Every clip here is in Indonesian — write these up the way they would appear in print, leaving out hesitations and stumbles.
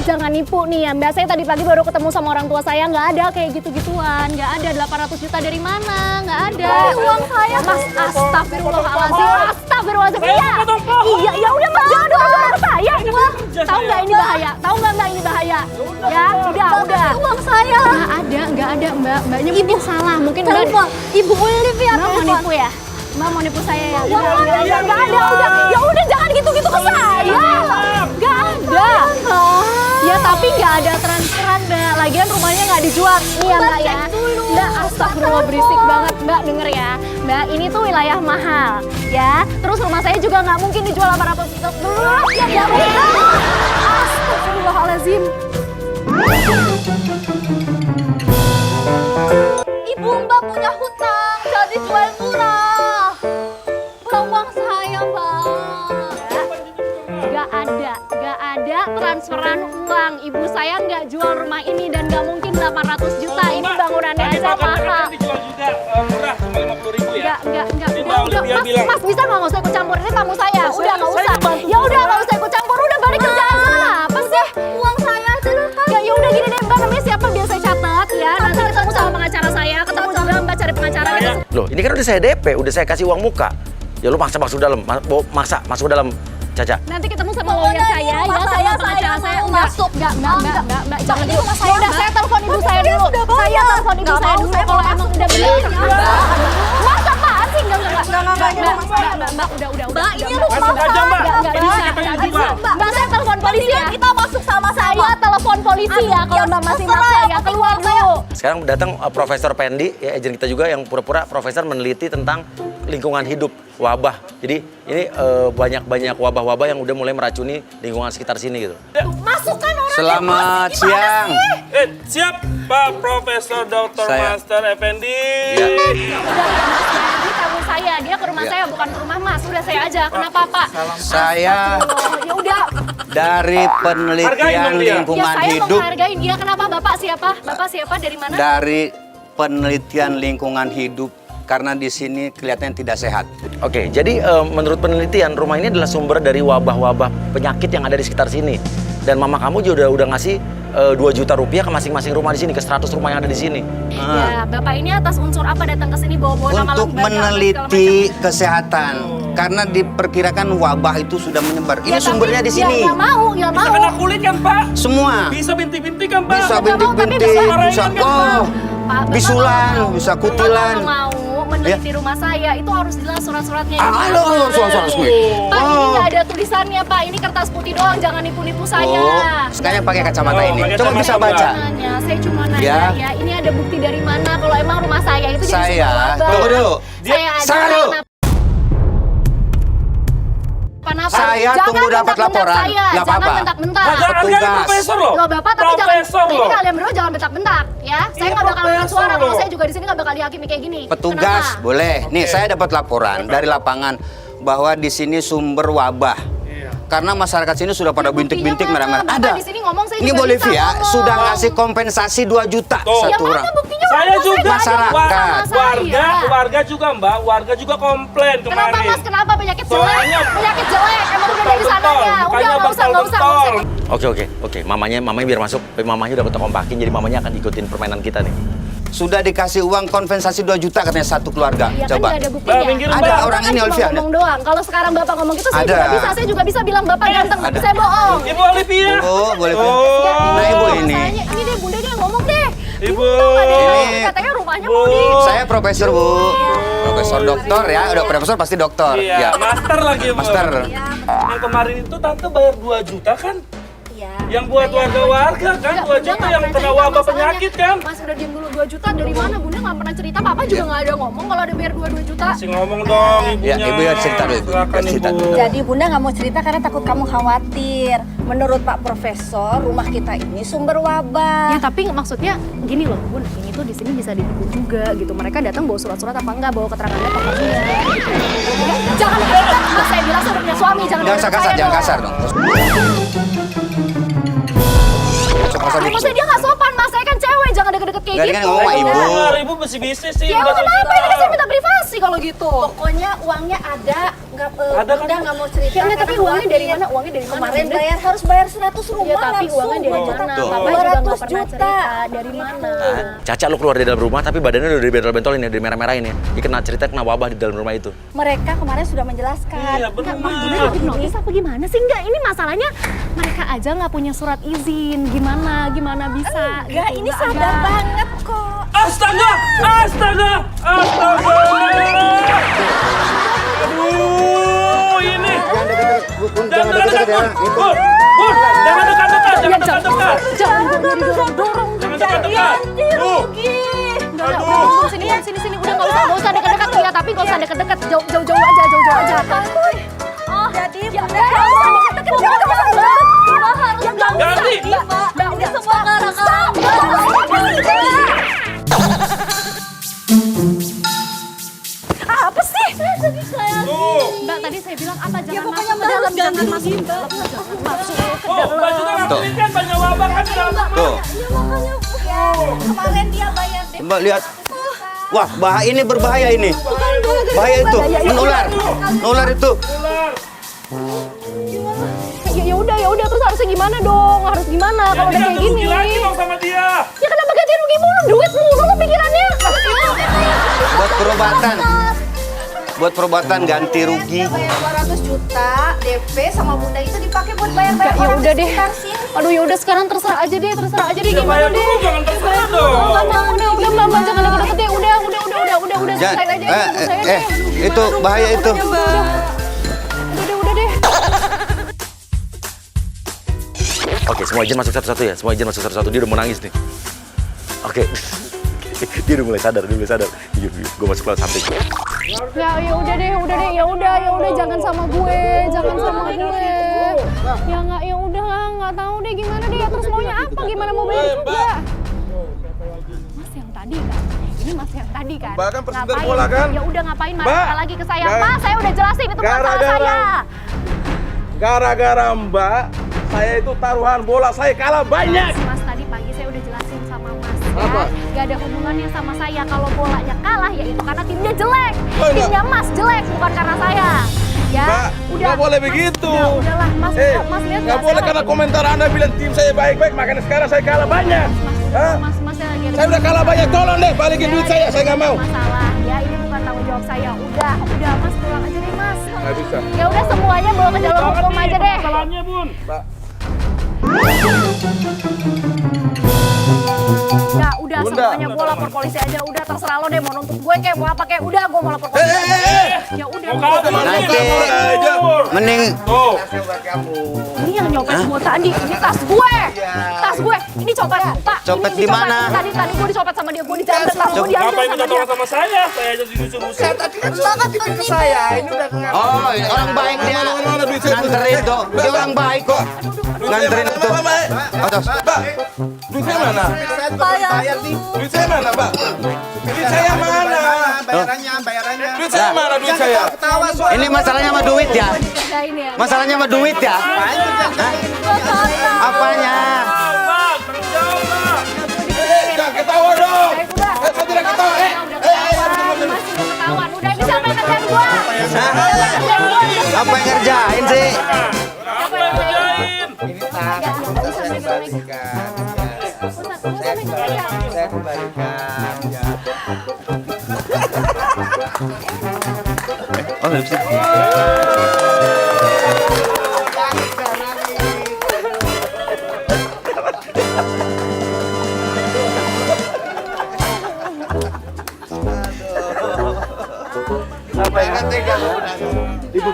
jangan nipu nih ya Mbak. Saya tadi pagi baru ketemu sama orang tua saya, nggak ada kayak gitu-gituan. Nggak ada 800 juta dari mana, nggak ada. Uang saya Mas, astagfirullahaladzim, astagfirullahaladzim. Iya, Iya, ya udah Mbak, jangan dorong saya. Tahu nggak ini bahaya? Tahu nggak Mbak ini bahaya? Ya, udah. uang saya. Nggak ada Mbak. Mbaknya mungkin salah, mungkin Mbak. Telepon, Ibu Olivia Mbak mau telepon. nipu ya? Mbak mau nipu saya ya? Nggak ada, Nggak ada, udah. Ya udah jangan gitu-gitu ke saya. Nggak ada. Ya tapi nggak ada transferan Mbak. Lagian rumahnya nggak dijual. Iya Mbak ya. Mbak astagfirullah berisik banget Mbak, denger ya. Mbak ini tuh wilayah mahal ya. Terus rumah saya juga nggak mungkin dijual 800 juta. Ya astagfirullahaladzim. Ibu Mbak punya hutang, jadi jual murah. Uang saya, Mbak. Nggak ada transferan uang. Ibu saya nggak jual rumah ini dan nggak mungkin 800 juta. Ini bangunannya aja mahal. Dijual juga murah, cuma 50.000 ya. Nggak. Tiba Olivia bilang. Mas bisa nggak usah ikut campur, ini tamu saya. Udah nggak usah. Ya udah nggak usah ikut campur, udah balik kerjaan sana. Apa sih? Uang saya silakan. Ya udah gini deh Mbak, namanya siapa biar saya catat ya. Nanti ketemu sama pengacara saya, ketemu juga Mbak cari pengacara. Loh, ini kan udah saya DP, udah saya kasih uang muka. Ya lu maksa masuk dalam, masuk dalam, Caca. Nanti ketemu sama lawyer saya ya, sama pengacara saya. Masuk. Mbak, jangan Ini dulu. rumah saya, Udah Mbak. saya telepon ibu saya Dia dulu. sudah bayar. Saya telepon ibu Nggak saya mau, dulu saya kalau mau emang masuk. udah benar. Mas apaan sih? Enggak. Mbak, Udah. Mbak, ini Mbak, rumah Masuk aja, Mbak. Nggak Ini bisa. siapa yang Nggak jual? bisa. Mbak, saya telepon polisi ya. kita masuk sama-sama. Saya telepon polisi ya kalau Mbak masih maksa ya. Keluar dulu. Sekarang datang Profesor Pendi, ya agen kita juga yang pura-pura profesor meneliti tentang lingkungan hidup, wabah. Jadi ini banyak wabah-wabah yang udah mulai meracuni lingkungan sekitar sini gitu. Masukkan orang. Selamat siang. Siap Pak Profesor Dr. Saya. Master Effendi. Ya. Ini tamu saya, dia ke rumah saya bukan ke rumah Mas. Udah saya aja. Kenapa Pak? Saya Ya udah. dari Hargain penelitian dong dia. Ya lingkungan saya hidup, menghargain dia. Kenapa Bapak siapa? Bapak siapa dari mana? dari penelitian lingkungan hidup karena di sini kelihatannya tidak sehat. Oke, jadi menurut penelitian rumah ini adalah sumber dari wabah-wabah penyakit yang ada di sekitar sini. Dan mama kamu juga udah ngasih 2 juta rupiah ke masing-masing rumah di sini, ke 100 rumah yang ada di sini. Ya, Bapak ini atas unsur apa datang ke sini bawa-bawa nama Untuk lembaga, meneliti segala kesehatan karena diperkirakan wabah itu sudah menyebar. macam? Ini Ya, sumbernya tapi di sini. Ya nggak mau. Bisa kena kulit kan Pak? Semua. Bisa bintik-bintik kan Pak? Bisa Nggak mau, tapi bintik-bintik, bisa bisa gorengan kan, Pak? Pak, Bapak bisulan, nggak mau. bisa Bapak kutilan. nggak mau meneliti rumah saya, itu harus jelas surat-suratnya. Halo, suara-suara semua. Pak, ini nggak ada tulisannya Pak, ini kertas putih doang, jangan nipu-nipu saya. Oh, sekarang pakai kacamata Oh, ini. pakai Coba kacamata, bisa Mbak. baca. Saya cuma nanya Ya. ya, ini ada bukti dari mana kalau emang rumah saya itu jadi Saya, sumber wabah. tunggu dulu. Saya aja Salah dulu. kenapa? Saya Jangan tunggu dapat bentak-bentak laporan. saya, Nggak jangan apa-apa. bentak-bentak. Hargain Petugas. profesor loh. Loh Bapak, tapi Profesor jangan, loh. ini kalian berdua jangan bentak-bentak ya. Saya Iya, nggak bakal angkat profesor suara, kalau loh. saya juga di sini nggak bakal dihakimi kayak gini. Petugas, Kenapa? boleh. Nih, saya dapat laporan dari lapangan bahwa di sini sumber wabah. Karena masyarakat sini sudah pada Ya, buktinya bintik-bintik mana? merah-merah. Bapak Ada. di sini ngomong, saya Ini juga Bolivia bisa ngomong. sudah ngasih kompensasi 2 juta Tuh. Ya satu orang. mana buktinya? Saya Orang juga nggak ada Masyarakat. masalah sama warga, saya. warga juga Mbak, warga juga komplain Kenapa kemarin. Mas? Kenapa penyakit jelek? Soalnya Penyakit jelek. Emang udah dari Betul-betul, sananya. Udah mukanya nggak usah. betul-betul. Oke. Mamanya biar masuk. Mamanya udah kita kompakin, jadi mamanya akan ikutin permainan kita nih. Sudah dikasih uang kompensasi 2 juta katanya satu keluarga. Iya kan Coba. nggak ada Mbak, buktinya. minggir, Ada Mbak. orang Bapak ini, kan cuma Olivia. ngomong doang. Kalau sekarang Bapak ngomong gitu, saya Ada. juga bisa. Saya juga bisa bilang Bapak ganteng, tapi Ada. saya bohong. Ibu Olivia. Oh, boleh. Oh. Nah, Ibu ini. Masalahnya, ini deh Bunda yang ngomong deh. Ibu. Ini- Katanya rumahnya Bu. mau di... Saya profesor, Bu. Profesor doktor ya. Udah profesor pasti dokter. Iya, Ya. master lagi Bu. Master. Yang kemarin itu tante bayar 2 juta kan? Iya. Yang buat warga-warga kan, 2 juta yang kena wabah penyakit kan? Mas udah diem dulu 2 juta dari mana? Bunda nggak pernah cerita. Papa juga nggak ada ngomong kalau ada bayar 2 juta. Masih ngomong dong ibunya. Ya, Ibu ya cerita dulu, Ibu. Silakan, Cerita Ibu. dulu. Jadi Bunda nggak mau cerita karena takut kamu khawatir. Menurut Pak Profesor, rumah kita ini sumber Ya wabah. tapi maksudnya gini loh Bun, ini tuh di sini bisa ditipu juga gitu. Mereka datang bawa surat-surat apa enggak, bawa keterangannya apa enggak gitu. Jangan Mas, saya bilang saya udah punya suami, jangan Jangan dengerin kasar, saya jangan dong. kasar dong. Kasar Ya, dikit. maksudnya dia nggak sopan Mas, saya kan cewek, jangan deket-deket kayak Nggak, dia gitu. kan ngomong sama Ibu. Keluar, ibu bisnis sih. Ya nggak kenapa? cerita. Ini kan saya minta privasi kalau gitu. Pokoknya uangnya ada, Ada kan? Udah nggak mau cerita. Ya, tapi uangnya dari mana? Uangnya dari mana? Kemarin Bunda? harus bayar 100 rumah Ya, tapi langsung. uangnya dari mana? Tuh. Papa juga nggak 200 pernah juta. cerita. Dari mana? Caca lu keluar dari dalam rumah tapi badannya udah dibentol-bentolin ya, dari merah-merahin ya. Dia kena cerita kena wabah di dalam rumah itu. Mereka kemarin sudah menjelaskan. Iya benar. Gimana bikin notis apa gimana sih? Enggak, ini masalahnya mereka aja nggak punya surat izin. Gimana bisa? Enggak, gitu, ini nggak sadar ada. banget kok. Astaga! Astaga! Astaga! Aduh, ini. Jangan dekat-dekat ya. Bun, Bun, jangan dekat-dekat, jangan dekat-dekat. Jangan dorong. Jangan dekat-dekat. Tuh. Udah, sini. Udah nggak usah dekat-dekat ya, tapi nggak usah dekat-dekat. Jauh-jauh aja. Oh, jadi bener. Deket-deket. Mbak harus Ganti. Mbak, ini semua gara-gara kamu. Apa sih? Tuh. Mbak, tadi saya bilang apa? Jangan Ya, pokoknya masuk ke Mbak dalam, harus jangan ganti masuk. rugi, Mbak. Masuk ke Oh, dalam. Mbak juga ngakuin kan banyak wabah kan di dalam rumah. Tuh. Ya makanya kemarin dia bayar deh. Mbak lihat. Wah, ini berbahaya ini. Bahaya itu, menular. Nular itu. Ular. Ya udah terus harusnya gimana dong? Harus gimana Ya, kalau udah dia kayak ganti rugi gini? lagi dong sama dia. Ya kenapa ganti rugi mulu? Duit mulu lo pikirannya. Buat perobatan. Buat perobatan ganti rugi. Dia bayar 200 juta DP sama Bunda itu dipakai buat bayar-bayar Ya orang udah deh. sekitar sini. Aduh ya udah sekarang terserah aja deh Ya gimana bayar deh. dulu, jangan terserah dong. Udah Mbak jangan deket-deket deh. Udah Jangan, selesai aja. Selesai aja. itu bahaya itu. Udah deh. Oke, semua izin masuk satu-satu ya. Semua izin masuk satu-satu. Dia udah mau nangis nih. Oke. Dia udah mulai sadar. Iya, gue masuk kelas samping. Ya udah deh. Jangan sama gue. Ya nggak tahu deh gimana deh. Terus maunya apa? Gimana mau bayar juga? Mas yang tadi kan. Ini Mas yang tadi kan. Mbak kan persenter bola kan? Ya udah ngapain Mbak, marah lagi ke saya? Mbak. Mas, saya udah jelasin itu bukan salah saya. Gara-gara Mbak, saya itu taruhan bola saya kalah banyak. Mas tadi pagi saya udah jelasin sama Mas ya. Apa? Gak ada hubungannya sama saya. Kalau bolanya kalah ya itu karena timnya jelek. Oh, enggak. Timnya Mas jelek bukan karena saya. Ya, Mbak, nggak boleh begitu. Udahlah, Mas, Mas lihat nggak boleh karena komentar Anda bilang tim saya baik-baik, makanya sekarang saya kalah banyak. Hah? Mas ya lagi ada Saya udah kalah banyak, tolong deh balikin duit saya nggak mau. masalah. Ya ini bukan tanggung jawab saya. Udah Mas pulang aja deh Mas. Nggak bisa. Ya udah semuanya bawa ke jalur hukum aja deh. Masalahnya, Bun. Mbak, Ya udah Bunda. semuanya gue lapor polisi aja. Udah terserah lo deh mau nuntut gue kayak mau apa kayak. Udah gue mau lapor polisi. Ya udah. Mau kabur Nanti. nih, mau kabur. Mending Tuh. Ini yang nyopet semua tadi. Ini tas gue. Tas gue. Ini copet, Pak. Copet Ini di dicopet. mana? Tadi gue dicopet sama dia. Gue dijamret tas gue diambil Ngapain minta sama dia. tolong sama saya? Saya aja disuruh-suruh. ke saya ini udah oh, orang baik dia. Mana duit saya? Nganterin tuh. Dia orang baik kok. Nganterin itu. Atas. Mbak, duit saya mana? Duit saya mana, Mbak? Duit saya mana? Duit saya mana duit saya? Ini masalahnya sama duit ya. Nah, ini ya. Masalahnya sama duit ya. Hah? Apanya? Bang, tanggung jawab, Bang. Jangan ketawa dong. Saya tidak ketawa. Masih mau ketahuan. Udah bisa main kerjaan gue. Apa yang ngerjain sih? Apa yang ngerjain? Saya kembalikan. Oh, nggak bisa.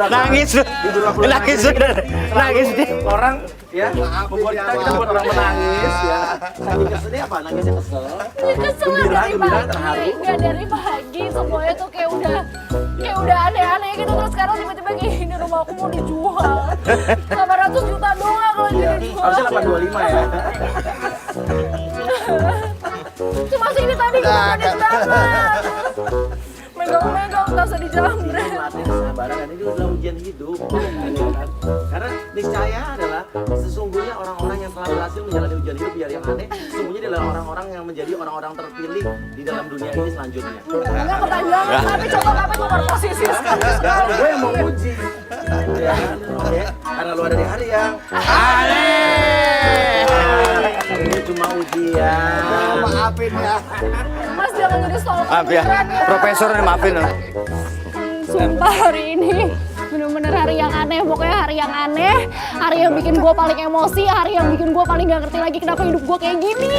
Nangis, nangis deh. Orang ya membuat kita buat orang menangis ya. Saking keselnya apa? Nangisnya kesel. Kesel dari pagi. Nggak dari pagi. Semuanya tuh kayak udah aneh-aneh gitu. Terus sekarang tiba-tiba gini rumah aku mau dijual. 800 juta doang kalau dijual. Harusnya 825 ya. Cuma sini tadi kita mau dijual. megang, nggak usah dijamret. Melatih kesabaran dan ini adalah ujian hidup. Ya kan? Karena niscaya adalah sesungguhnya orang-orang yang telah berhasil menjalani ujian hidup biar yang aneh, sesungguhnya adalah orang-orang yang menjadi orang-orang terpilih di dalam dunia ini selanjutnya. Enggak kepanjangan, tapi coba kamu nomor posisi sekali. Gue yang mau uji, ya kan? Oke, karena lu ada di hari yang ini cuma ujian. Maafin ya. Mas jangan jadi soal Maaf ya, Profesor nih maafin loh. Sumpah hari ini bener-bener hari yang aneh, pokoknya hari yang aneh, hari yang bikin gue paling emosi, hari yang bikin gue paling gak ngerti lagi kenapa hidup gue kayak gini.